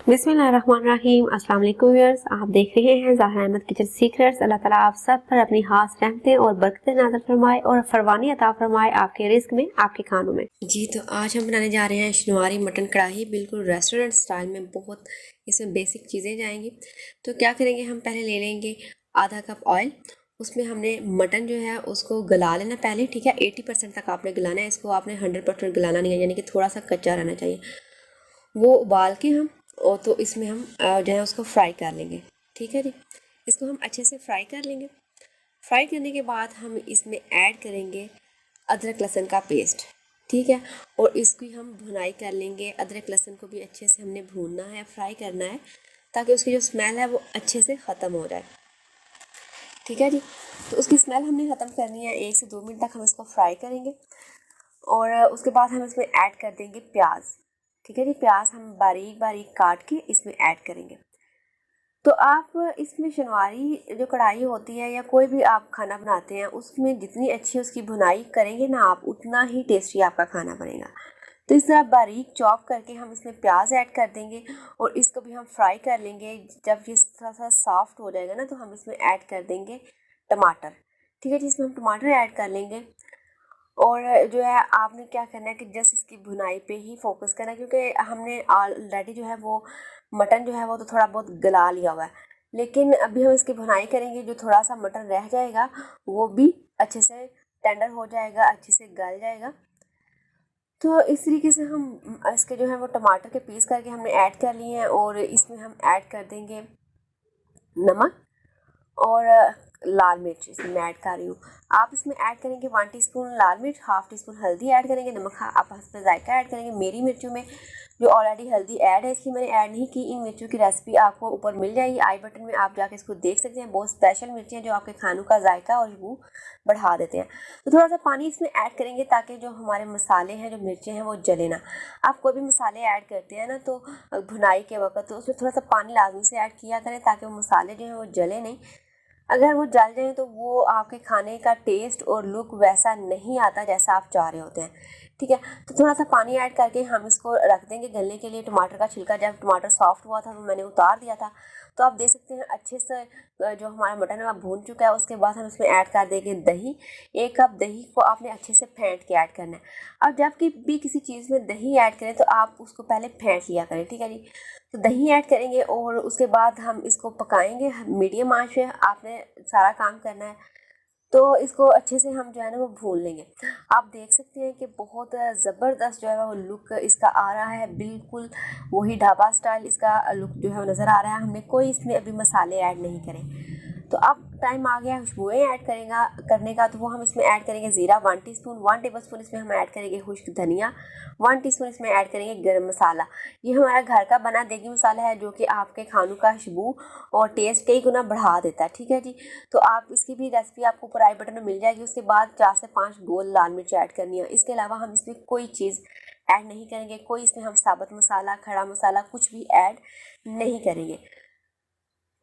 बिस्मिल्लाहिर्रहमानिर्रहीम। अस्सलाम वालेकुम व्यूअर्स, आप देख रहे हैं ज़ाहरा अहमद किचन सीक्रेट्स। अल्लाह ताला आप सब पर अपनी खास रहमतें और बरकतें नाज़िल फरमाए और फरवानी अता फरमाए आपके रिस्क में, आपके खानों में। जी, तो आज हम बनाने जा रहे हैं शनिवारी मटन कढ़ाई, बिल्कुल रेस्टोरेंट स्टाइल में। बहुत इसमें बेसिक चीज़ें जाएंगी। तो क्या करेंगे, हम पहले ले लेंगे आधा कप ऑयल। उसमें हमने मटन जो है उसको गला लेना पहले, ठीक है। 80% तक आपने गलाना है इसको, आपने 100% गलाना नहीं है, यानी कि थोड़ा सा कच्चा रहना चाहिए। वो उबाल के हम और तो इसमें हम जो है उसको फ्राई कर लेंगे, ठीक है जी। इसको हम अच्छे से फ्राई कर लेंगे। फ्राई करने के बाद हम इसमें ऐड करेंगे अदरक लहसुन का पेस्ट, ठीक है। और इसकी हम भुनाई कर लेंगे। अदरक लहसुन को भी अच्छे से हमने भूनना है, फ्राई करना है, ताकि उसकी जो स्मेल है वो अच्छे से ख़त्म हो जाए, ठीक है जी। तो उसकी स्मेल हमने ख़त्म करनी है। 1 से 2 मिनट तक हम इसको फ्राई करेंगे और उसके बाद हम इसमें ऐड कर देंगे प्याज, ठीक है जी। प्याज हम बारीक बारीक काट के इसमें ऐड करेंगे। तो आप इसमें शनिवारी जो कढ़ाई होती है या कोई भी आप खाना बनाते हैं, उसमें जितनी अच्छी उसकी भुनाई करेंगे ना आप, उतना ही टेस्टी आपका खाना बनेगा। तो इस तरह बारीक चॉप करके हम इसमें प्याज ऐड कर देंगे और इसको भी हम फ्राई कर लेंगे। जब ये थोड़ा सा सॉफ्ट हो जाएगा ना, तो हम इसमें ऐड कर देंगे टमाटर, ठीक है जी। इसमें हम टमाटर ऐड कर लेंगे और जो है आपने क्या करना है कि जस्ट इसकी भुनाई पे ही फोकस करना है, क्योंकि हमने ऑलरेडी जो है वो मटन जो है वो तो थोड़ा बहुत गला लिया हुआ है, लेकिन अभी हम इसकी भुनाई करेंगे। जो थोड़ा सा मटन रह जाएगा वो भी अच्छे से टेंडर हो जाएगा, अच्छे से गल जाएगा। तो इस तरीके से हम इसके जो है वो टमाटर के पीस करके हमने ऐड कर लिए हैं और इसमें हम ऐड कर देंगे नमक और लाल मिर्च इसमें मैं ऐड कर रही हूँ। आप इसमें ऐड करेंगे 1 टीस्पून लाल मिर्च, हाफ टी स्पून हल्दी ऐड करेंगे, नमक आप इस पर जायका ऐड करेंगे। मेरी मिर्चों में जो ऑलरेडी हल्दी ऐड है इसलिए मैंने ऐड नहीं की। इन मिर्चों की रेसिपी आपको ऊपर मिल जाएगी आई बटन में, आप जाके इसको देख सकते हैं। बहुत स्पेशल मिर्ची हैं जो आपके खानों का जायका और वो बढ़ा देते हैं। तो थोड़ा सा पानी इसमें ऐड करेंगे ताकि जो हमारे मसाले हैं, जो मिर्चें हैं, वो जले ना। आप कोई भी मसाले ऐड करते हैं ना, तो भुनाई के वक्त तो उसमें थोड़ा सा पानी लाजमी से ऐड किया करें, ताकि वो मसाले जो हैं वो जले नहीं। अगर वो जल जाए तो वो आपके खाने का टेस्ट और लुक वैसा नहीं आता जैसा आप चाह रहे होते हैं, ठीक है। तो थोड़ा सा पानी ऐड करके हम इसको रख देंगे गलने के लिए। टमाटर का छिलका जब टमाटर सॉफ्ट हुआ था तो मैंने उतार दिया था। तो आप देख सकते हैं अच्छे से जो हमारा मटन है वो भून चुका है। उसके बाद हम इसमें ऐड कर देंगे दही। 1 कप दही को आपने अच्छे से फेंट के ऐड करना है। अब जब भी किसी चीज़ में दही ऐड करें तो आप उसको पहले फेंट लिया करें, ठीक है जी। तो दही ऐड करेंगे और उसके बाद हम इसको पकाएंगे मीडियम आंच पे। आपने सारा काम करना है। तो इसको अच्छे से हम जो है ना वो भून लेंगे। आप देख सकते हैं कि बहुत ज़बरदस्त जो है वो लुक इसका आ रहा है, बिल्कुल वही ढाबा स्टाइल इसका लुक जो है वो नज़र आ रहा है। हमने कोई इसमें अभी मसाले ऐड नहीं करे। तो अब टाइम आ गया खुशबुएँ ऐड करेगा करने का। तो वो हम इसमें ऐड करेंगे ज़ीरा 1 टीस्पून, 1 टेबलस्पून इसमें हम ऐड करेंगे खुश्क धनिया, 1 टीस्पून इसमें ऐड करेंगे गरम मसाला। ये हमारा घर का बना देगी मसाला है, जो कि आपके खानों का खुशबू और टेस्ट कई गुना बढ़ा देता है, ठीक है जी। तो आप इसकी भी रेसिपी आपको ऊपर आई बटन में मिल जाएगी। उसके बाद 4 से 5 गोल लाल मिर्च ऐड करनी है। इसके अलावा हम इसमें कोई चीज़ ऐड नहीं करेंगे, कोई इसमें हम साबुत मसाला, खड़ा मसाला कुछ भी ऐड नहीं करेंगे।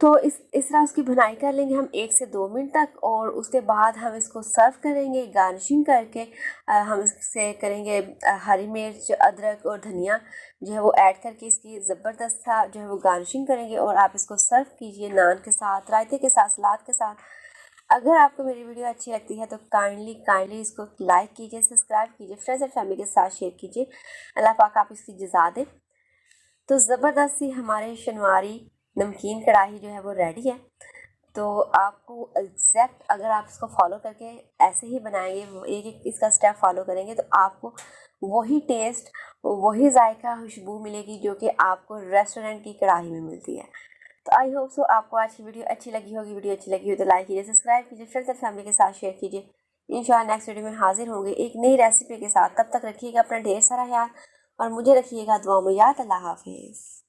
तो इस तरह उसकी भुनाई कर लेंगे हम 1 से 2 मिनट तक और उसके बाद हम इसको सर्व करेंगे गार्निशिंग करके। हम इससे करेंगे हरी मिर्च, अदरक और धनिया जो है वो ऐड करके इसकी ज़बरदस्त सा जो है वो गार्निशिंग करेंगे और आप इसको सर्व कीजिए नान के साथ, रायते के साथ, सलाद के साथ। अगर आपको मेरी वीडियो अच्छी लगती है तो काइंडली इसको लाइक कीजिए, सब्सक्राइब कीजिए, फ्रेंड्स एंड फैमिली के साथ शेयर कीजिए। अल्लाह पाक आप इसकी जज़ा दे। तो ज़बरदस्त सी हमारे शनिवारी नमकीन कढ़ाई जो है वो रेडी है। तो आपको एग्जैक्ट अगर आप इसको फॉलो करके ऐसे ही बनाएंगे, एक एक इसका स्टेप फॉलो करेंगे, तो आपको वही टेस्ट, वही जायका, खुशबू मिलेगी जो कि आपको रेस्टोरेंट की कढ़ाई में मिलती है। तो आई होप सो आपको आज की वीडियो अच्छी लगी होगी। वीडियो अच्छी लगी हो तो लाइक कीजिए, सब्सक्राइब कीजिए, फ्रेंड्स एंड फैमिली के साथ शेयर कीजिए। इंशाल्लाह नेक्स्ट वीडियो में हाजिर होंगे एक नई रेसिपी के साथ। तब तक रखिएगा अपना ढेर सारा ख्याल और मुझे रखिएगा दुआ में याद। अल्लाह हाफिज़।